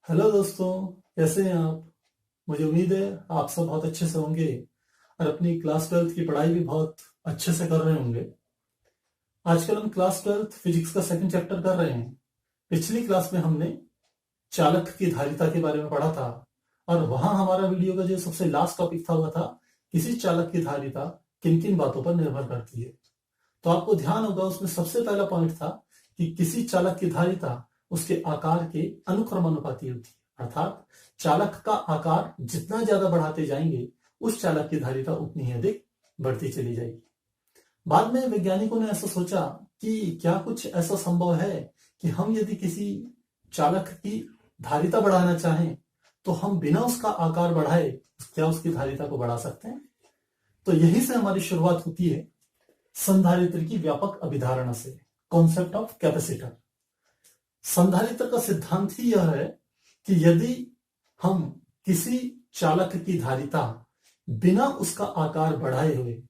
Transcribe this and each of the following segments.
Hello दोस्तों, कैसे हैं आप। मुझे उम्मीद है आप सब बहुत अच्छे से होंगे और अपनी क्लास 12th की पढ़ाई भी बहुत अच्छे से कर रहे होंगे। आजकल हम क्लास 12th फिजिक्स का सेकंड चैप्टर कर रहे हैं। पिछली क्लास में हमने चालक की धारिता के बारे में पढ़ा था और वहां हमारा वीडियो का जो सबसे लास्ट टॉपिक था वह था किसी चालक की धारिता किन किन बातों पर निर्भर करती है। तो आपको ध्यान होगा उसमें सबसे पहला पॉइंट था कि किसी चालक की धारिता उसके आकार के अनुक्रमानुपाती होती है, अर्थात चालक का आकार जितना ज्यादा बढ़ाते जाएंगे उस चालक की धारिता उतनी ही अधिक बढ़ती चली जाएगी। बाद में वैज्ञानिकों ने ऐसा सोचा कि क्या कुछ ऐसा संभव है कि हम यदि किसी चालक की धारिता बढ़ाना चाहें तो हम बिना उसका आकार बढ़ाए क्या उसकी धारिता को बढ़ा सकते हैं। तो यही से हमारी शुरुआत होती है संधारित्र की व्यापक अभिधारणा से, कॉन्सेप्ट ऑफ कैपेसिटर। संधारित्र का सिद्धांत ही यह है कि यदि हम किसी चालक की धारिता बिना उसका आकार बढ़ाए हुए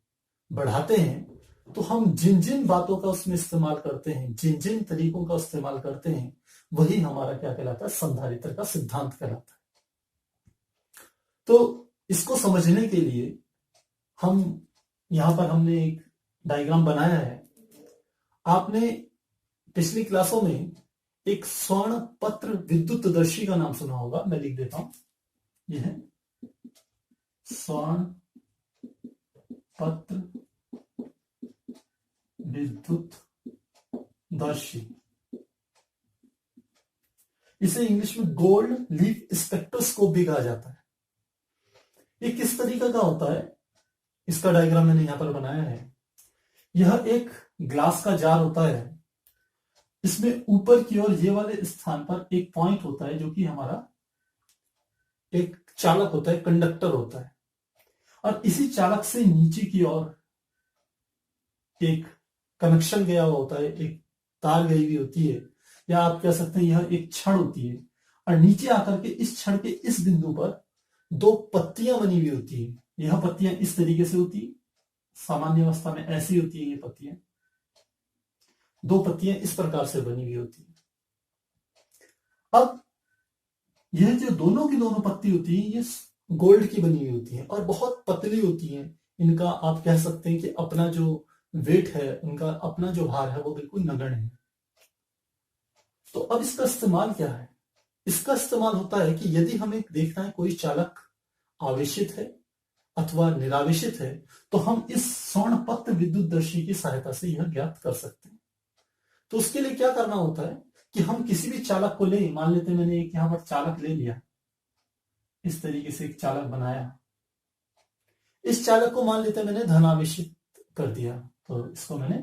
बढ़ाते हैं तो हम जिन जिन बातों का उसमें इस्तेमाल करते हैं, जिन जिन तरीकों का इस्तेमाल करते हैं, वही हमारा क्या कहलाता है, संधारित्र का सिद्धांत कहलाता है। तो इसको समझने के लिए हम यहां पर हमने एक डायग्राम बनाया है। आपने पिछली क्लासों में एक स्वर्ण पत्र विद्युतदर्शी का नाम सुना होगा, मैं लिख देता हूं। यह है स्वर्ण पत्र विद्युतदर्शी। इसे इंग्लिश में गोल्ड लीफ स्पेक्ट्रोस्कोप भी कहा जाता है। ये किस तरीके का होता है, इसका डायग्राम मैंने यहां पर बनाया है। यह एक ग्लास का जार होता है। इसमें ऊपर की ओर ये वाले स्थान पर एक पॉइंट होता है जो कि हमारा एक चालक होता है, कंडक्टर होता है। और इसी चालक से नीचे की ओर एक कनेक्शन गया हुआ होता है, एक तार गई हुई होती है, या आप कह सकते हैं यह एक छड़ होती है। और नीचे आकर के इस छड़ के इस बिंदु पर दो पत्तियां बनी हुई होती है। यह पत्तियां इस तरीके से होती है, सामान्य अवस्था में ऐसी होती है। ये पत्तियां, दो पत्तियां इस प्रकार से बनी हुई होती है। अब यह जो दोनों की दोनों पत्ती होती है, ये गोल्ड की बनी हुई होती है और बहुत पतली होती है। इनका आप कह सकते हैं कि अपना जो वेट है, उनका अपना जो भार है वो बिल्कुल नगण्य है। तो अब इसका इस्तेमाल क्या है? इसका इस्तेमाल होता है कि यदि हमें देखना है कोई चालक आवेशित है अथवा निरावेशित है, तो हम इस स्वर्ण पत्र विद्युतदर्शी की सहायता से यह ज्ञात कर सकते हैं। तो उसके लिए क्या करना होता है कि हम किसी भी चालक को ले, मान लेते मैंने एक यहां पर चालक ले लिया, इस तरीके से एक चालक बनाया। इस चालक को मान लेते मैंने धनावेशित कर दिया, तो इसको मैंने,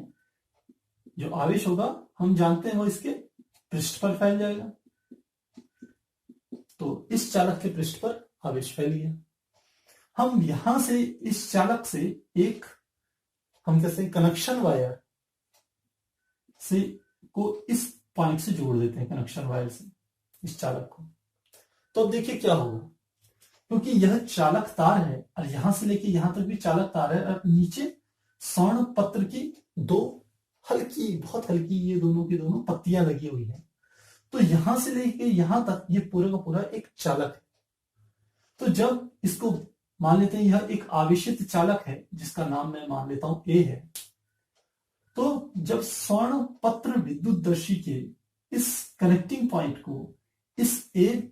जो आवेश होगा हम जानते हैं वो इसके पृष्ठ पर फैल जाएगा। तो इस चालक के पृष्ठ पर आवेश फैल गया। हम यहां से इस चालक से एक, हम कहते हैं कनेक्शन वायर से को इस पॉइंट से जोड़ देते हैं, कनेक्शन वायर से इस चालक को। तो अब देखिए क्या होगा, क्योंकि यह चालक तार है और यहां से लेके यहां तक भी चालक तार है और नीचे स्वर्ण पत्र की दो हल्की, बहुत हल्की, ये दोनों की दोनों पत्तियां लगी हुई है। तो यहां से लेके यहां तक ये पूरा का पूरा एक चालक है। तो जब इसको मान लेते हैं यह एक आवेशित चालक है जिसका नाम मैं मान लेता हूं ए है। तो जब स्वर्ण पत्र विद्युतदर्शी के इस कनेक्टिंग पॉइंट को इस ए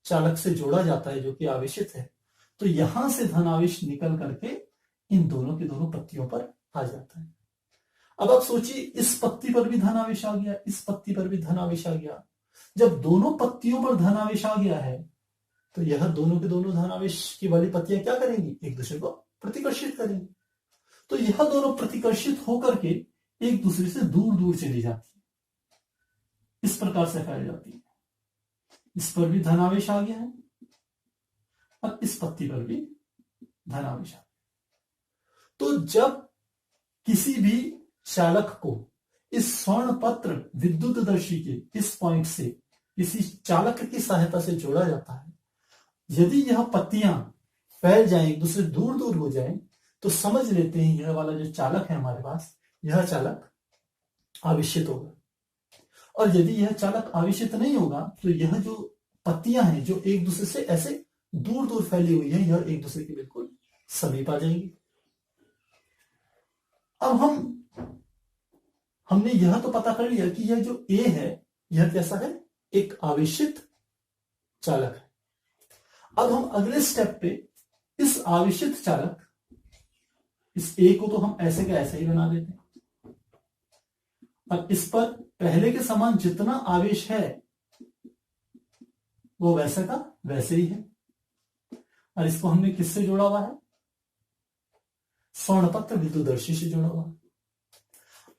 चालक से जोड़ा जाता है जो कि आवेशित है, तो यहां से धनावेश निकल करके इन दोनों की दोनों पत्तियों पर आ जाता है। अब आप सोचिए, इस पत्ती पर भी धनावेश आ गया, इस पत्ती पर भी धनावेश आ गया। जब दोनों पत्तियों पर धनावेश आ गया है तो यह दोनों के दोनों धनावेश की वाली पत्तियां क्या करेंगी, एक दूसरे को प्रतिकर्षित करेंगी। तो यह दोनों प्रतिकर्षित होकर के एक दूसरे से दूर दूर चली जाती है, इस प्रकार से फैल जाती है। इस पर भी धनावेश आ गया है और इस पत्ती पर भी धनावेश आ गया। तो जब किसी भी चालक को इस स्वर्ण पत्र विद्युतदर्शी के इस पॉइंट से किसी चालक की सहायता से जोड़ा जाता है, यदि यह पत्तियां फैल जाएं, एक दूसरे दूर दूर हो जाएं, तो समझ लेते हैं यह वाला जो चालक है हमारे पास, यह चालक आवेशित होगा। और यदि यह चालक आवेशित नहीं होगा तो यह जो पत्तियां हैं जो एक दूसरे से ऐसे दूर दूर फैली हुई हैं, यह एक दूसरे के बिल्कुल समीप आ जाएंगी। अब हमने यह तो पता कर लिया कि यह जो ए है यह कैसा है, एक आवेशित चालक है। अब हम अगले स्टेप पे इस आवेशित चालक, इस ए को तो हम ऐसे का ऐसे ही बना देते हैं, और इस पर पहले के समान जितना आवेश है वो वैसे का वैसे ही है, और इसको हमने किससे जोड़ा हुआ है, स्वर्णपत्र विद्युतदर्शी से जोड़ा हुआ है।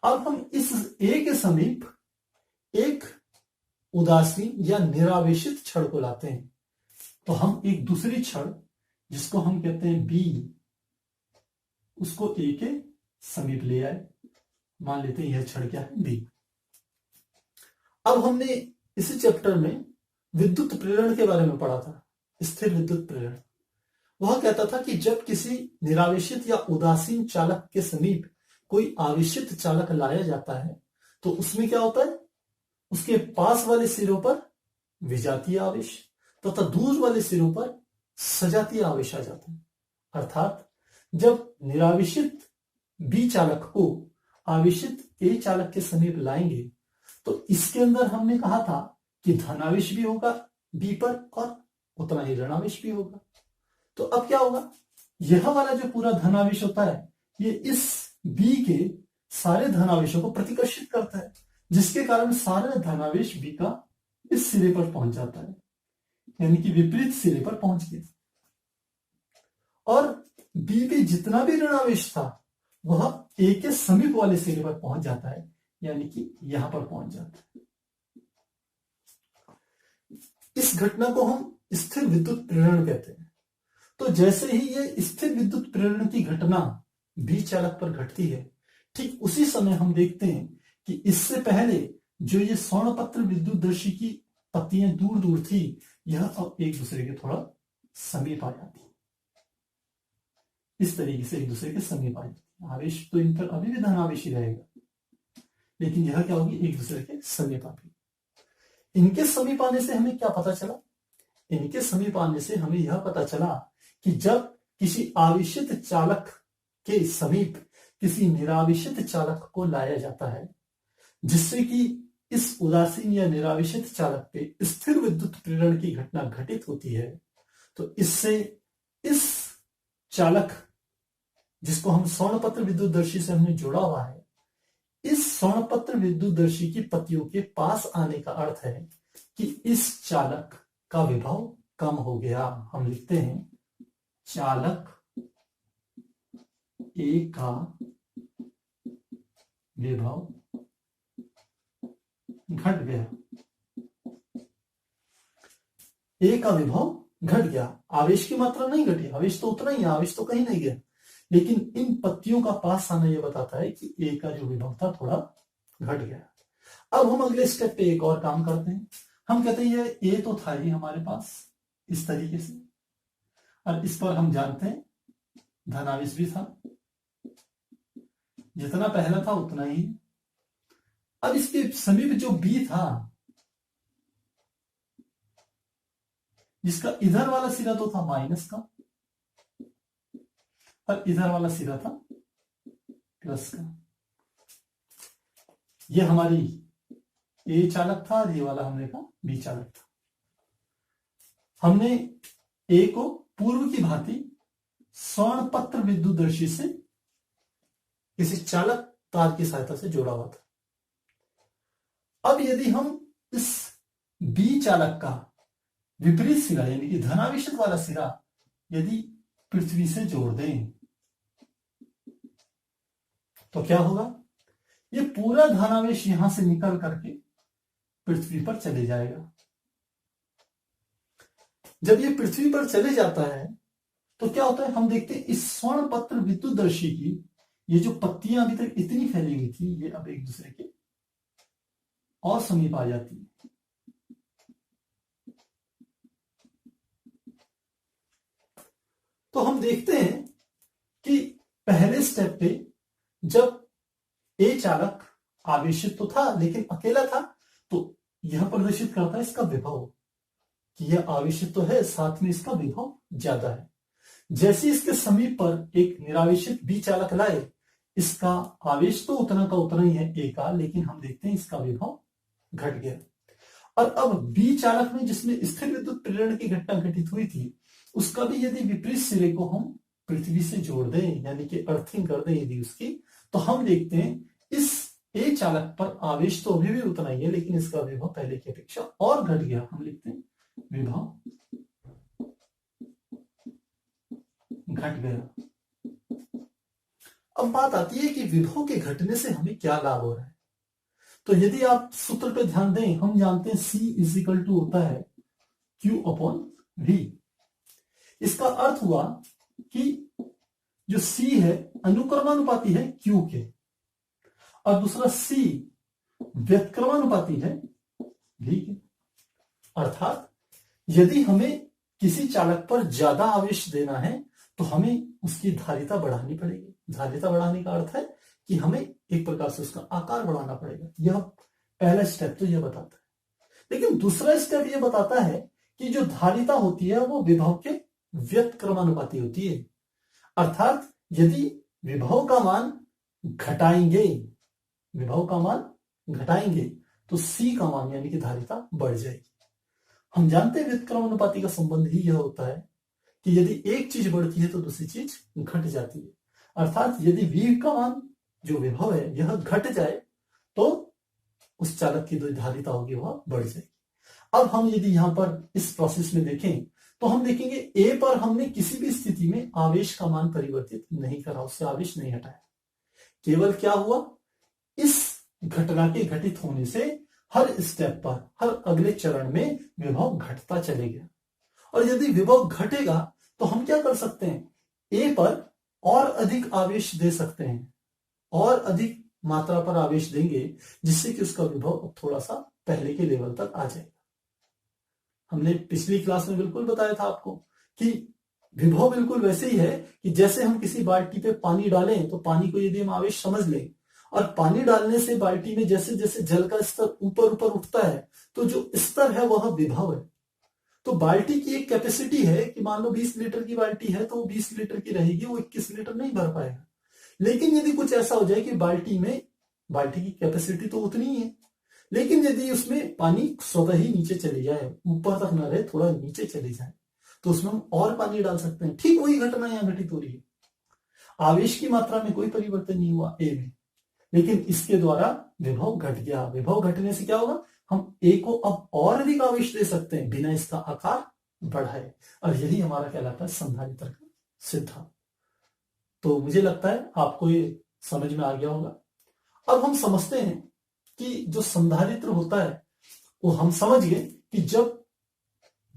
अब हम इस ए के समीप एक उदासीन या निरावेशित छड़ को लाते हैं, तो हम एक दूसरी छड़ जिसको हम कहते हैं बी, उसको ए के समीप ले आए। मान लेते हैं यह छड़ क्या है, बी। अब हमने इसी चैप्टर में विद्युत प्रेरण के बारे में पढ़ा था, स्थिर विद्युत प्रेरण। वह कहता था कि जब किसी निरावेशित या उदासीन चालक के समीप कोई आवेशित चालक लाया जाता है तो उसमें क्या होता है, उसके पास वाले सिरों पर विजातीय आवेश तथा दूर वाले सिरों पर सजातीय आवेश आ जाता है। अर्थात जब निरावेशित बी चालक को आवेशित ए चालक के समीप लाएंगे तो इसके अंदर हमने कहा था कि धनावेश भी होगा बी पर और उतना ही ऋणावेश भी होगा। तो अब क्या होगा, यह वाला जो पूरा धनावेश होता है ये इस बी के सारे धनावेशों को प्रतिकर्षित करता है, जिसके कारण सारा धनावेश बी का इस सिरे पर पहुंच जाता है, यानी कि विपरीत सिरे पर पहुंच गया। और बी पे जितना भी ऋणावेश था वह ए के समीप वाले सिरे पर पहुंच जाता है, यानी कि यहां पर पहुंच जाता है। इस घटना को हम स्थिर विद्युत प्रेरण कहते हैं। तो जैसे ही ये स्थिर विद्युत प्रेरण की घटना बी चालक पर घटती है, ठीक उसी समय हम देखते हैं कि इससे पहले जो ये स्वर्णपत्र विद्युतदर्शी की पत्तियां दूर दूर थी, यह अब एक दूसरे के थोड़ा समीप आ जाती है। इस तरीके से एक दूसरे के समीप आ जाती है। आवेश तो इन पर अभी भी धनावेश ही रहेगा, लेकिन यह क्या होगी, एक दूसरे के समीप आती। इनके समीप आने से हमें क्या पता चला, इनके समीप आने से हमें यह पता चला कि जब किसी आवेशित चालक के समीप किसी निरावेशित चालक को लाया जाता है, जिससे कि इस उदासीन या निरावेशित चालक पे स्थिर विद्युत प्रेरण की घटना घटित होती है, तो इससे इस चालक जिसको हम स्वर्णपत्र विद्युतदर्शी से हमने जोड़ा हुआ है, इस स्वर्णपत्र विद्युतदर्शी की पत्तियों के पास आने का अर्थ है कि इस चालक का विभव कम हो गया। हम लिखते हैं चालक ए का विभव घट गया, ए का विभव घट गया। आवेश की मात्रा नहीं घटी, आवेश तो उतना ही है, आवेश तो कहीं नहीं गया, लेकिन इन पत्तियों का पास आना यह बताता है कि ए का जो विभव था थोड़ा घट गया। अब हम अगले स्टेप पे एक और काम करते हैं। हम कहते हैं ये ए तो था ही हमारे पास इस तरीके से, और इस पर हम जानते हैं धनावेश भी था, जितना पहला था उतना ही। अब इसके समीप जो बी था, जिसका इधर वाला सिरा तो था माइनस का और इधर वाला सिरा था प्लस का, यह हमारी ए चालक था और ये वाला हमने कहा बी चालक था। हमने ए को पूर्व की भांति स्वर्णपत्र विद्युतदर्शी से किसी चालक तार की सहायता से जोड़ा हुआ था। अब यदि हम इस बी चालक का विपरीत सिरा यानी कि धनावेशित वाला सिरा यदि पृथ्वी से जोड़ दें तो क्या होगा, ये पूरा धनावेश यहां से निकल करके पृथ्वी पर चले जाएगा। जब ये पृथ्वी पर चले जाता है तो क्या होता है, हम देखते हैं इस स्वर्णपत्र विद्युतदर्शी की ये जो पत्तियां अभी तक इतनी फैली हुई थी, ये अब एक दूसरे के और समीप आ जाती है। तो हम देखते हैं कि पहले स्टेप पे जब ए चालक आवेशित तो था लेकिन अकेला था, तो यह प्रदर्शित करता है इसका विभव कि यह आवेशित तो है, साथ में इसका विभव ज्यादा है। जैसे इसके समीप पर एक निरावेशित बी चालक लाए, इसका आवेश तो उतना का उतना ही है ए का, लेकिन हम देखते हैं इसका विभव घट गया। और अब बी चालक में जिसमें स्थिर विद्युत प्रेरण की घटना घटित हुई थी, उसका भी यदि विपरीत सिरे को हम पृथ्वी से जोड़ दें, यानी कि अर्थिंग कर दें यदि उसकी, तो हम देखते हैं इस ए चालक पर आवेश तो अभी भी उतना ही है, लेकिन इसका विभव पहले की अपेक्षा और घट गया। हम लिखते हैं विभव घट गया। अब बात आती है कि विभव के घटने से हमें क्या लाभ हो रहा है। तो यदि आप सूत्र पे ध्यान दें, हम जानते हैं C इज इक्वल टू होता है Q अपॉन V। इसका अर्थ हुआ कि जो C है अनुक्रमानुपाती है Q के, और दूसरा C व्युत्क्रमानुपाती है V के। अर्थात यदि हमें किसी चालक पर ज्यादा आवेश देना है तो हमें उसकी धारिता बढ़ानी पड़ेगी। धारिता बढ़ाने का अर्थ है कि हमें एक प्रकार से उसका आकार बढ़ाना पड़ेगा। यह पहला स्टेप तो यह बताता है। लेकिन दूसरा स्टेप यह बताता है कि जो धारिता होती है वो विभव के व्युत्क्रमानुपाती होती है। अर्थात यदि विभव का मान घटाएंगे, विभव का मान घटाएंगे तो C का मान यानी कि धारिता बढ़ जाएगी। हम जानते हैं व्युत्क्रमानुपाती का संबंध ही यह होता है कि यदि एक चीज बढ़ती है तो दूसरी चीज घट जाती है। अर्थात यदि V का मान जो विभव है यह घट जाए तो उस चालक की जो धारिता होगी वह बढ़ जाएगी। अब हम यदि यहां पर इस प्रोसेस में देखें तो हम देखेंगे A पर हमने किसी भी स्थिति में आवेश का मान परिवर्तित नहीं करा, उससे आवेश नहीं हटाया। केवल क्या हुआ, इस घटना के घटित होने से हर स्टेप पर, हर अगले चरण में विभव घटता चले गया। और यदि विभव घटेगा तो हम क्या कर सकते हैं, A पर और अधिक आवेश दे सकते हैं, और अधिक मात्रा पर आवेश देंगे, जिससे कि उसका विभव थोड़ा सा पहले के लेवल तक आ जाएगा। हमने पिछली क्लास में बिल्कुल बताया था आपको कि विभव बिल्कुल वैसे ही है कि जैसे हम किसी बाल्टी पे पानी डालें तो पानी को यदि हम आवेश समझ लें, और पानी डालने से बाल्टी में जैसे जैसे जल का स्तर ऊपर ऊपर उठता है तो जो स्तर है वह विभव है। तो बाल्टी की एक कैपेसिटी है कि मान लो 20 लीटर की बाल्टी है तो वो 20 लीटर की रहेगी, वो 21 लीटर नहीं भर पाएगा। लेकिन यदि कुछ ऐसा हो जाए कि बाल्टी की कैपेसिटी तो उतनी ही है, लेकिन यदि उसमें पानी स्वतः ही नीचे चली जाए, ऊपर तक न रहे, थोड़ा नीचे चली जाए, तो उसमें हम और पानी डाल सकते हैं। ठीक वही घटना यहां घटित हो रही है। आवेश की मात्रा में कोई परिवर्तन नहीं हुआ ए में, लेकिन इसके द्वारा विभव घट गया। विभव घटने से क्या होगा, हम ए को अब और अधिक आवेश दे सकते हैं बिना इसका आकार बढ़ाए, और यही हमारा कहलाता है संधारित्र का सिद्धांत। तो मुझे लगता है आपको ये समझ में आ गया होगा। अब हम समझते हैं कि जो संधारित्र होता है वो हम समझ गए कि जब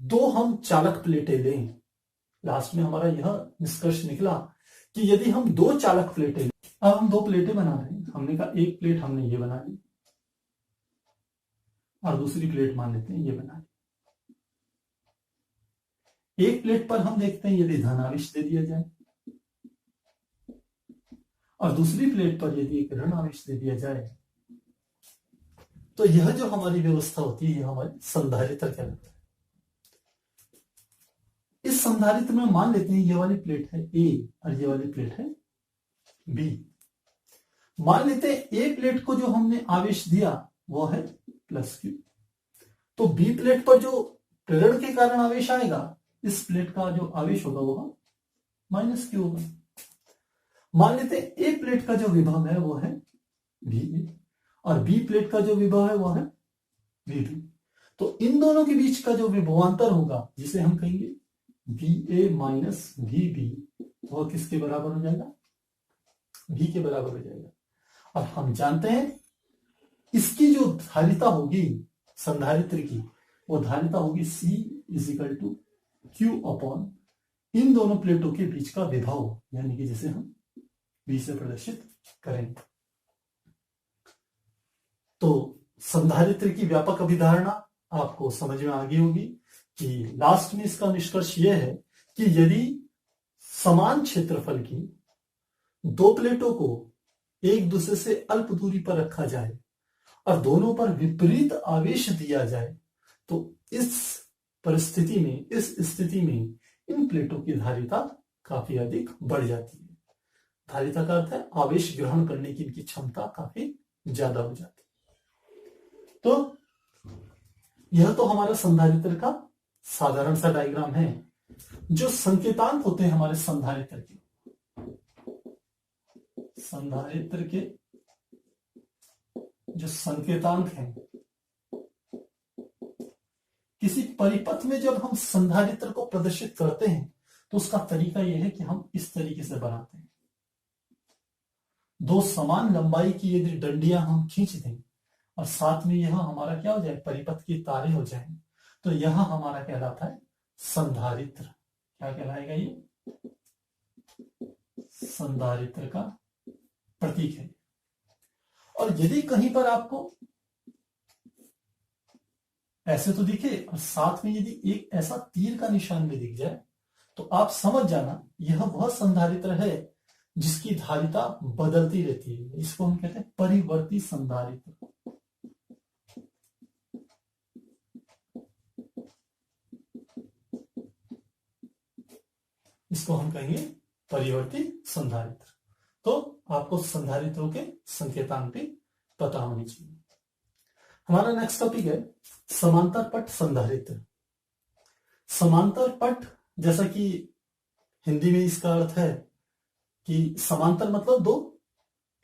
दो हम चालक प्लेटें लें, लास्ट में हमारा यह निष्कर्ष निकला कि यदि हम दो चालक प्लेटें, अब हम दो प्लेटें बना रहे हैं, हमने कहा एक प्लेट हमने ये बना ली और दूसरी प्लेट मान लेते हैं ये बना ली। एक प्लेट पर हम देखते हैं यदि धन आवेश दे दिया जाए और दूसरी प्लेट पर यदि एक ऋण आवेश दे दिया जाए, तो यह जो हमारी व्यवस्था होती है, यह हमारी संधारित्र कहलाता है। इस संधारित्र में मान लेते हैं ये वाली प्लेट है ए और ये वाली प्लेट है बी। मान लेते हैं ए प्लेट को जो हमने आवेश दिया वो है प्लस क्यू, तो बी प्लेट पर जो प्रेरण के कारण आवेश आएगा, इस प्लेट का जो आवेश होगा वो माइनस क्यू होगा। मान लेते हैं ए प्लेट का जो विभव है वो है वी और बी प्लेट का जो विभव है वो है वी बी। तो इन दोनों के बीच का जो विभवांतर होगा, जिसे हम कहेंगे V A minus V B, वह किसके बराबर हो जाएगा, वी के बराबर हो जाएगा। और हम जानते हैं इसकी जो धारिता होगी संधारित्र की, वो धारिता होगी C is equal to q upon इन दोनों प्लेटों के बीच का विभव, यानी कि जिसे हम V से प्रदर्शित करेंगे। तो संधारित्र की व्यापक अभिधारणा आपको समझ में आ गई होगी कि लास्ट में इसका निष्कर्ष यह है कि यदि समान क्षेत्रफल की दो प्लेटों को एक दूसरे से अल्प दूरी पर रखा जाए और दोनों पर विपरीत आवेश दिया जाए, तो इस परिस्थिति में, इस स्थिति में इन प्लेटों की धारिता काफी अधिक बढ़ जाती है। धारिता का अर्थ है आवेश ग्रहण करने की इनकी क्षमता काफी ज्यादा हो जाती है। तो यह तो हमारा संधारित्र का साधारण सा डायग्राम है। जो संकेतांक होते हैं हमारे संधारित्र के, संधारित्र के जो संकेतांक हैं, किसी परिपथ में जब हम संधारित्र को प्रदर्शित करते हैं तो उसका तरीका यह है कि हम इस तरीके से बनाते हैं। दो समान लंबाई की यदि डंडियां हम खींच दें और साथ में यह हमारा क्या हो जाए, परिपथ की तारें हो जाएं, तो यह हमारा कहलाता है संधारित्र। क्या कहलाएगा ये? संधारित्र का प्रतीक है। और यदि कहीं पर आपको ऐसे तो दिखे और साथ में यदि एक ऐसा तीर का निशान भी दिख जाए तो आप समझ जाना यह वह संधारित्र है जिसकी धारिता बदलती रहती है। इसको हम कहते हैं परिवर्ती संधारित्र। इसको हम कहेंगे परिवर्ती संधारित्र। तो आपको संधारित्रों के संकेतांक भी पता होनी चाहिए। हमारा नेक्स्ट टॉपिक है समांतर पट संधारित्र। समांतर पट, जैसा कि हिंदी में इसका अर्थ है कि समांतर मतलब दो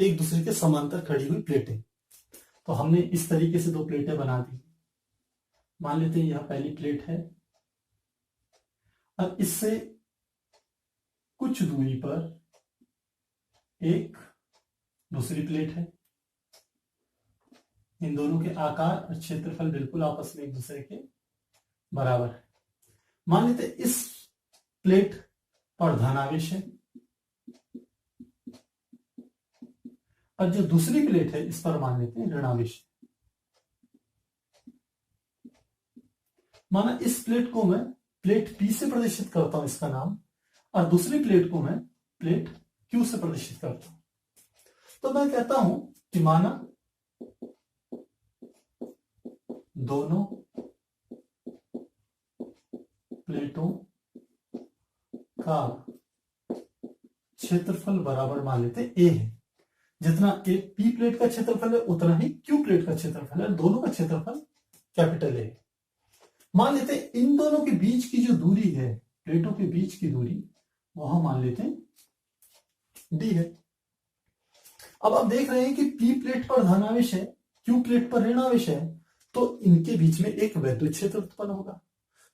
एक दूसरे के समांतर खड़ी हुई प्लेटें। तो हमने इस तरीके से दो प्लेटें बना दी। मान लेते हैं यह पहली प्लेट है, अब इससे कुछ दूरी पर एक दूसरी प्लेट है। इन दोनों के आकार और क्षेत्रफल बिल्कुल आपस में एक दूसरे के बराबर है। मान लेते हैं इस प्लेट पर धनावेश है और जो दूसरी प्लेट है इस पर मान लेते हैं ऋणावेश। माना इस प्लेट को मैं प्लेट P से प्रदर्शित करता हूं, इसका नाम, और दूसरी प्लेट को मैं प्लेट Q से प्रदर्शित करता हूं। तो मैं कहता हूं कि माना दोनों प्लेटों का क्षेत्रफल बराबर मान लेते A है। जितना एक P प्लेट का क्षेत्रफल है उतना ही Q प्लेट का क्षेत्रफल है। दोनों का क्षेत्रफल कैपिटल A है। मान लेते हैं इन दोनों के बीच की जो दूरी है, प्लेटों के बीच की दूरी, वह मान लेते हैं D है। अब आप देख रहे हैं कि P प्लेट पर धनावेश है, Q प्लेट पर ऋणावेश है, तो इनके बीच में एक वैद्युत क्षेत्र उत्पन्न होगा।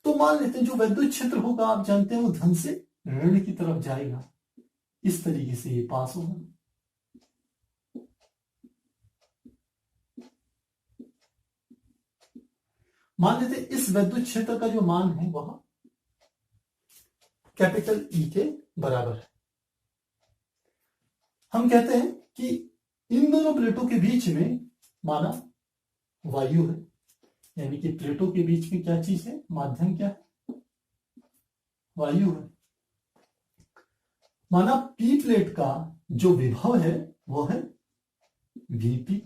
तो मान लेते हैं जो वैद्युत क्षेत्र होगा, आप जानते हैं वो धन से ऋण की तरफ जाएगा। इस तरीके से ये पास होगा। मान लेते हैं इस वैद्युत क्षेत्र का जो मान है वह कैपिटल E के बराबर है। हम कहते हैं कि इन दोनों प्लेटों के बीच में माना वायु है, यानी कि प्लेटों के बीच में क्या चीज है, माध्यम क्या है, वायु है। माना P प्लेट का जो विभव है वो है Vp।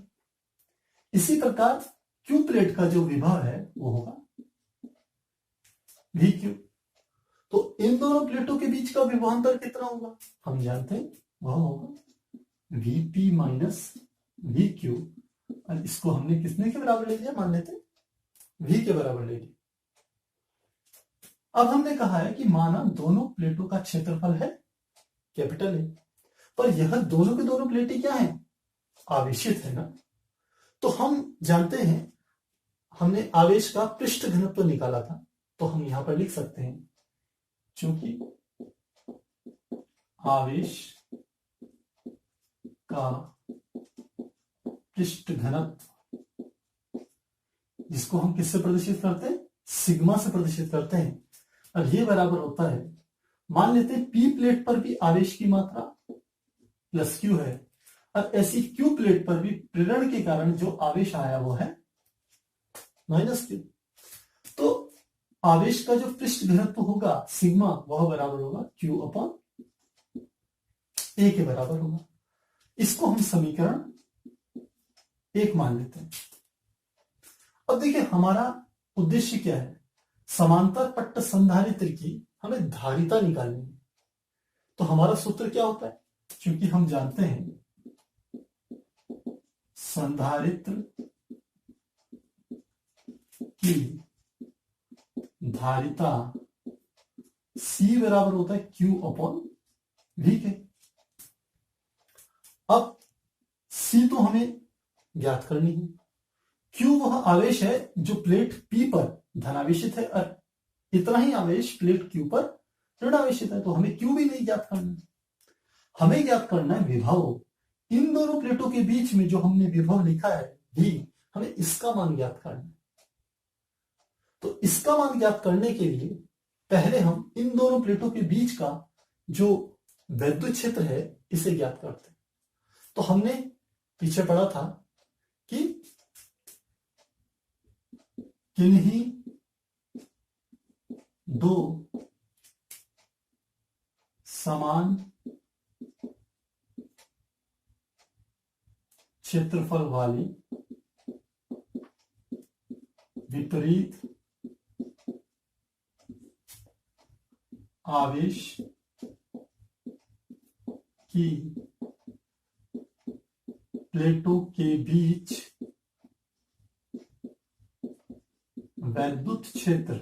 इसी प्रकार Q प्लेट का जो विभव है वो होगा Vq। तो इन दोनों प्लेटों के बीच का विभवांतर कितना होगा, हम जानते हैं वह होगा Vp माइनस Vq। और इसको हमने किसने के बराबर ले लिया, मान लेते हैं V के बराबर ले लिया। अब हमने कहा है कि माना दोनों प्लेटों का क्षेत्रफल है कैपिटल ए, पर यह दोनों के दोनों प्लेटें क्या है, आवेशित है ना। तो हम जानते हैं, हमने आवेश का पृष्ठ घनत्व निकाला था, तो हम यहां पर लिख सकते हैं चूंकि आवेश का पृष्ठ घनत्व, जिसको हम किससे प्रदर्शित करते हैं, सिग्मा से प्रदर्शित करते हैं, और ये बराबर होता है, मान लेते हैं P प्लेट पर भी आवेश की मात्रा प्लस Q है, और ऐसी Q प्लेट पर भी प्रेरण के कारण जो आवेश आया वो है माइनस Q। तो आवेश का जो पृष्ठ घनत्व होगा सिग्मा, वह बराबर होगा Q अपॉन A के बराबर होगा। इसको हम समीकरण 1 मान लेते हैं। अब देखिए हमारा उद्देश्य क्या है, समांतर पट्ट संधारित्र की हमें धारिता निकालनी है। तो हमारा सूत्र क्या होता है, क्योंकि हम जानते हैं संधारित्र की धारिता C बराबर होता है Q अपॉन V के। अब C तो हमें ज्ञात करनी है, Q वह आवेश है जो प्लेट P पर धनावेशित है और इतना ही आवेश प्लेट Q पर ऋणावेशित है। तो हमें Q भी नहीं ज्ञात करना है, हमें ज्ञात करना है विभव। इन दोनों प्लेटों के बीच में जो हमने विभव लिखा है V, हमें इसका मान ज्ञात करना है। तो इसका मान ज्ञात करने के लिए पहले हम इन दोनों प्लेटों के बीच का जो वैद्युत क्षेत्र है इसे ज्ञात करते हैं। तो हमने पीछे पढ़ा था कि किन्हीं दो समान क्षेत्रफल वाली विपरीत आवेश की प्लेटों के बीच वैद्युत क्षेत्र,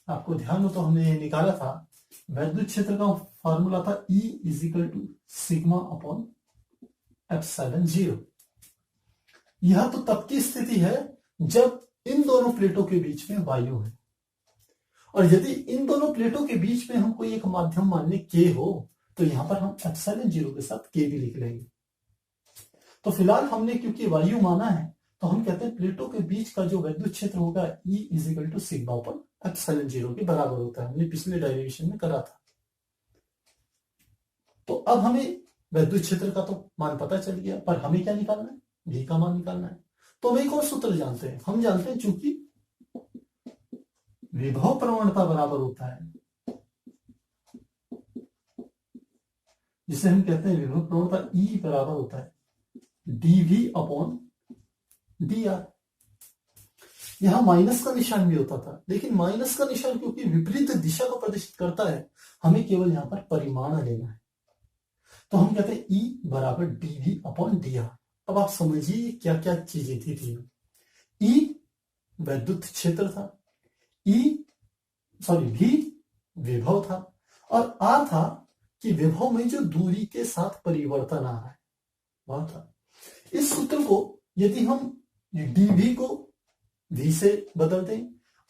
आपको ध्यान हो तो हमने ये निकाला था, वैद्युत क्षेत्र का फॉर्मूला था E equal to sigma upon epsilon 0। यह तो तब की स्थिति है जब इन दोनों प्लेटों के बीच में वायु है, और यदि इन दोनों प्लेटों के बीच में हम कोई एक माध्यम मान लें K हो, तो यहां पर हम एप्सिलॉन 0 के साथ K भी लिख लेंगे। तो फिलहाल हमने क्योंकि वायु माना है, तो हम कहते हैं प्लेटों के बीच का जो वैद्युत क्षेत्र होगा E equal to sigma upon epsilon 0 के बराबर होता है। हमने पिछले डेरिवेशन में करा था। तो अब हमें वैद्युत क्षेत्र का तो मान पता चल गया, पर हमें क्या निकालना है, V का मान निकालना है। तो हम एक और सूत्र जानते हैं, हम जानते हैं चूंकि विभव प्रवणता बराबर होता है, जिसे हम कहते हैं विभव प्रवणता E बराबर होता है dV अपॉन dr। यहां माइनस का निशान भी होता था, लेकिन माइनस का निशान क्योंकि विपरीत दिशा को प्रदर्शित करता है, हमें केवल यहां पर परिमाण लेना है। तो हम कहते हैं E बराबर dV अपॉन dr। अब आप समझिए क्या क्या चीजें थी। E वैद्युत क्षेत्र था, V विभव था, और R था कि विभव में जो दूरी के साथ परिवर्तन आ रहा है वह था। इस सूत्र को यदि हम dV को V से बदल दें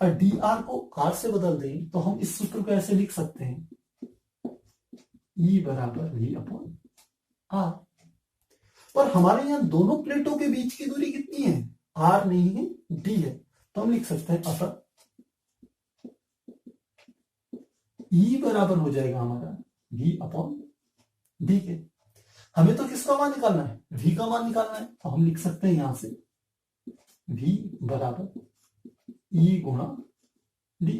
और dr को R से बदल दें, तो हम इस सूत्र को ऐसे लिख सकते हैं E बराबर V अपॉन R। पर हमारे यहां दोनों प्लेटों के बीच की दूरी कितनी है, R नहीं है, D है। तो हम लिख सकते हैं अतः E बराबर हो जाएगा हमारा V अपॉन D के। हमें तो किसका मान निकालना है, V का मान निकालना है। तो हम लिख सकते हैं यहां से V बराबर E गुणा D।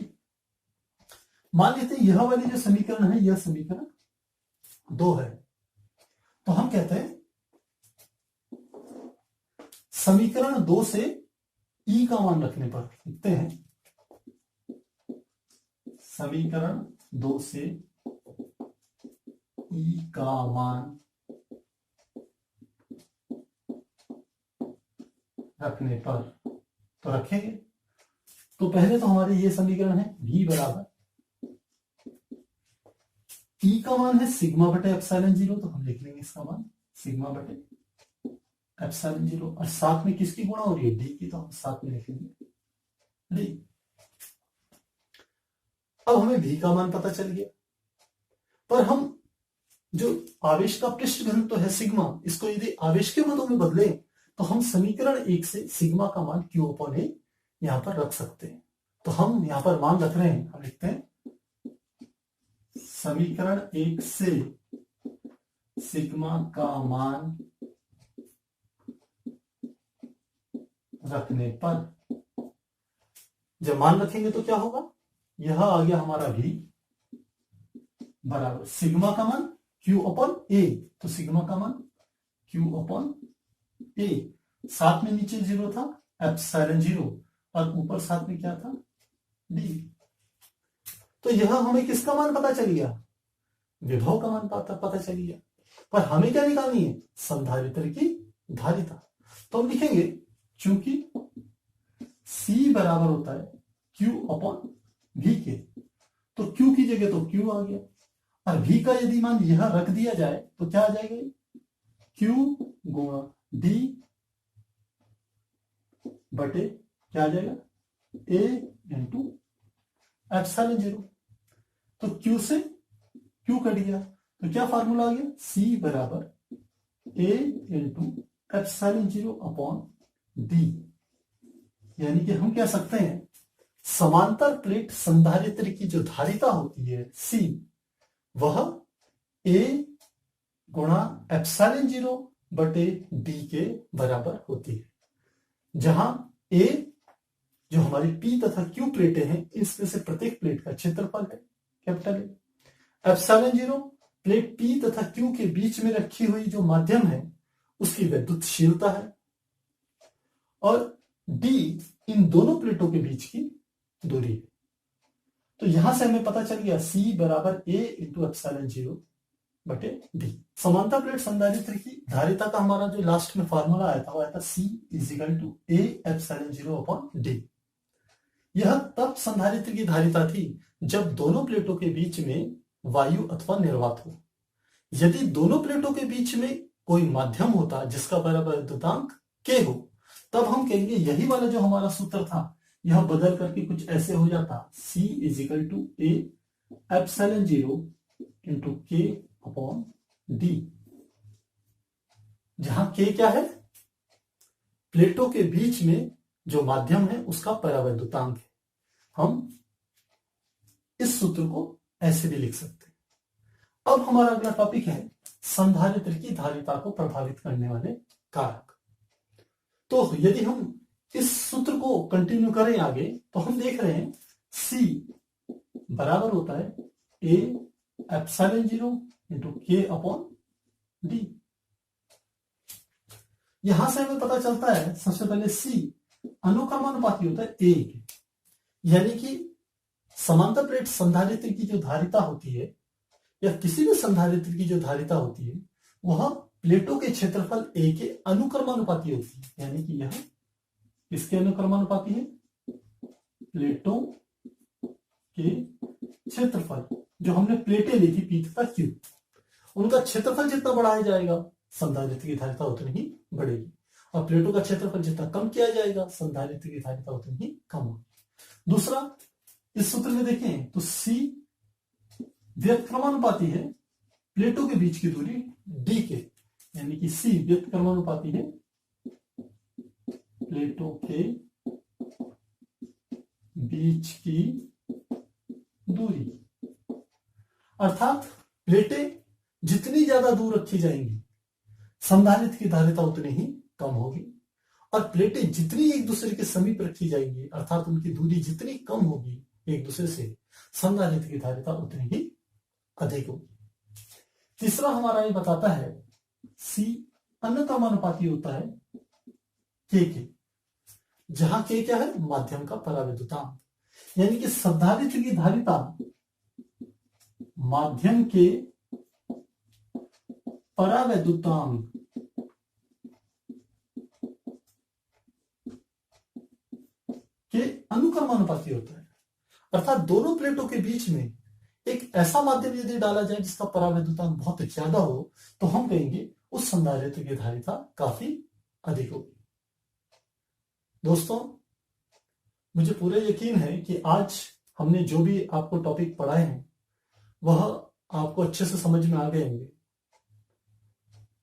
मान लेते हैं यह वाली जो समीकरण है, यह समीकरण 2 है। तो हम कहते हैं समीकरण 2 से E का मान रखने पर लिखते हैं, समीकरण 2 से E का मान रखने पर तो रखेंगे। तो पहले तो हमारे ये समीकरण है V बराबर E का मान है सिग्मा बटे एप्सिलॉन 0, तो हम लिख लेंगे इसका मान सिग्मा बटे एप्सिलॉन 0, और साथ में किसकी गुणा हो रही है, D की, तो हम साथ में लिखेंगे D। अब हमें V का मान पता चल गया, पर हम जो आवेश का पृष्ठ घनत्व है सिग्मा, इसको यदि आवेश के पदों में बदले तो हम समीकरण 1 से सिग्मा का मान Q अपॉन A यहां पर रख सकते हैं। तो हम यहां पर मान रख रहे हैं, हम लिखते हैं समीकरण 1 से सिग्मा का मान रखने पर, जब मान रखेंगे तो क्या होगा, यह आ गया हमारा V बराबर सिग्मा का मान Q अपॉन A। तो सिग्मा का मान Q अपॉन A, साथ में नीचे 0 था एप्सिलॉन 0, और ऊपर साथ में क्या था डी। तो यह हमें किसका मान पता चल गया, विभव का मान पता चल गया। पर हमें क्या निकालनी है, संधारित्र की धारिता। तो हम लिखेंगे चूंकि C बराबर होता है Q अपॉन V के, तो Q की जगह तो Q आ गया, और V का यदि मान यह रख दिया जाए तो क्या आ जाएगा, Q गुणा D बटे क्या आ जाएगा, A इंटू एप्सिलॉन जीरो। तो Q से Q कट गया, तो क्या फार्मूला आ गया, C बराबर A into epsilon zero upon D। यानी कि हम कह सकते हैं समांतर प्लेट संधारित्र की जो धारिता होती है C, वह A गुणा एप्सिलॉन जीरो बटे D के बराबर होती है, जहां A जो हमारी P तथा Q प्लेटें हैं, इसमें से प्रत्येक प्लेट का क्षेत्रफल है capital A. Epsilon zero plate P तथा Q के बीच में रखी हुई जो माध्यम है उसकी विद्युतशीलता है, और D इन दोनों प्लेटों के बीच की दूरी है। तो यहां से हमें पता चल गया C बराबर A इंटू एप्सिलॉन जीरो बटे D। समांतर प्लेट संधारित्र की धारिता का हमारा जो लास्ट में फॉर्मूला आया था वो आया था C equal to A epsilon zero upon D। यह तब संधारित्र की धारिता थी जब दोनों प्लेटों के बीच में वायु अथवा निर्वात हो। यदि दोनों प्लेटों के बीच में कोई माध्यम होता जिसका बराबर विद्युतांक K हो, तब हम कहेंगे यही वाला जो हमारा सूत्र था यह बदल करके कुछ ऐसे हो जाता, C equal to A epsilon zero into K upon D, जहां K क्या है, प्लेटों के बीच में जो माध्यम है उसका परावैद्युतांक है। हम इस सूत्र को ऐसे भी लिख सकते हैं। अब हमारा अगला टॉपिक है संधारित्र की धारिता को प्रभावित करने वाले कारक। तो यदि हम इस सूत्र को कंटिन्यू करें आगे, तो हम देख रहे हैं C बराबर होता है A epsilon zero into K upon D। यहां से हमें पता चलता है सबसे पहले C अनुक्रमानुपाती होता है A के, यानी कि समांतर प्लेट संधारित्र की जो धारिता होती है या किसी भी संधारित्र की जो धारिता होती है वह प्लेटों के क्षेत्रफल A के अनुक्रमानुपाती होती है। यानी कि यह किसके अनुक्रमानुपाती है, प्लेटों के क्षेत्रफल, जो हमने प्लेटें ली थी P तथा Q, उनका क्षेत्रफल जितना बढ़ाया जाएगा संधारित्र की धारिता उतनी ही बढ़ेगी, और प्लेटों का क्षेत्रफल जितना कम किया जाएगा संधारित्र की धारिता उतनी ही कम होगी। दूसरा, इस सूत्र में देखें तो C व्युत्क्रमानुपाती है प्लेटों के बीच की दूरी D के, यानी कि C व्युत्क्रमानुपाती है प्लेटों के बीच की दूरी, अर्थात प्लेटें जितनी ज्यादा दूर रखी जाएंगी संधारित्र की धारिता उतनी ही कम होगी, और प्लेटें जितनी एक दूसरे के समीप रखी जाएंगी अर्थात उनकी दूरी जितनी कम होगी एक दूसरे से, संधारित्र की धारिता उतनी ही अधिक होगी। तीसरा हमारा ये बताता है C अनुक्रमानुपाती होता है K के, जहां K क्या है, माध्यम का परावैद्युतांक, यानी कि संधारित्र की धारिता माध्यम के परावैद्युतांक के अनुक्रमानुपाती होता है। अर्थात दोनों प्लेटों के बीच में एक ऐसा माध्यम यदि डाला जाए जिसका परावैद्युतांक बहुत ज्यादा हो, तो हम कहेंगे उस संधारित्र की धारिता काफी अधिक होगी। दोस्तों, मुझे पूरा यकीन है कि आज हमने जो भी आपको टॉपिक पढ़ाए हैं वह आपको अच्छे से समझ में आ गए होंगे,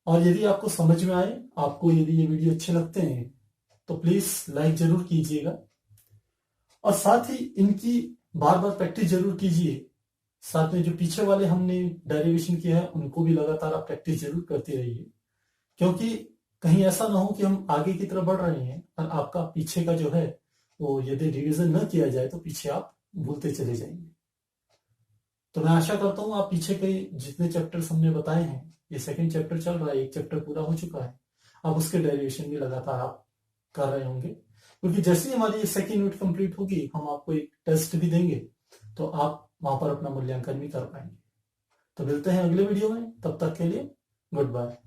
और यदि आपको समझ में आए, आपको यदि ये वीडियो अच्छे लगते हैं तो प्लीज लाइक जरूर कीजिएगा, और साथ ही इनकी बार बार प्रैक्टिस जरूर कीजिए। साथ में जो पीछे वाले हमने डेरिवेशन किया है उनको भी लगातार आप प्रैक्टिस जरूर करते रहिए, क्योंकि कहीं ऐसा ना हो कि हम आगे की तरफ बढ़ रहे हैं और आपका पीछे का जो है वो यदि रिवीजन न किया जाए तो पीछे आप भूलते चले जाएंगे। तो मैं आशा करता हूं आप पीछे के जितने चैप्टर्स हमने बताए हैं, ये सेकंड चैप्टर चल रहा है, एक चैप्टर पूरा हो चुका है, अब उसके डेरिवेशन भी लगातार आप कर रहे होंगे। क्योंकि जैसे ही हमारी सेकेंड यूनिट कंप्लीट होगी हम आपको एक टेस्ट भी देंगे, तो आप वहां पर अपना मूल्यांकन भी कर पाएंगे। तो मिलते हैं अगले वीडियो में, तब तक के लिए गुड बाय।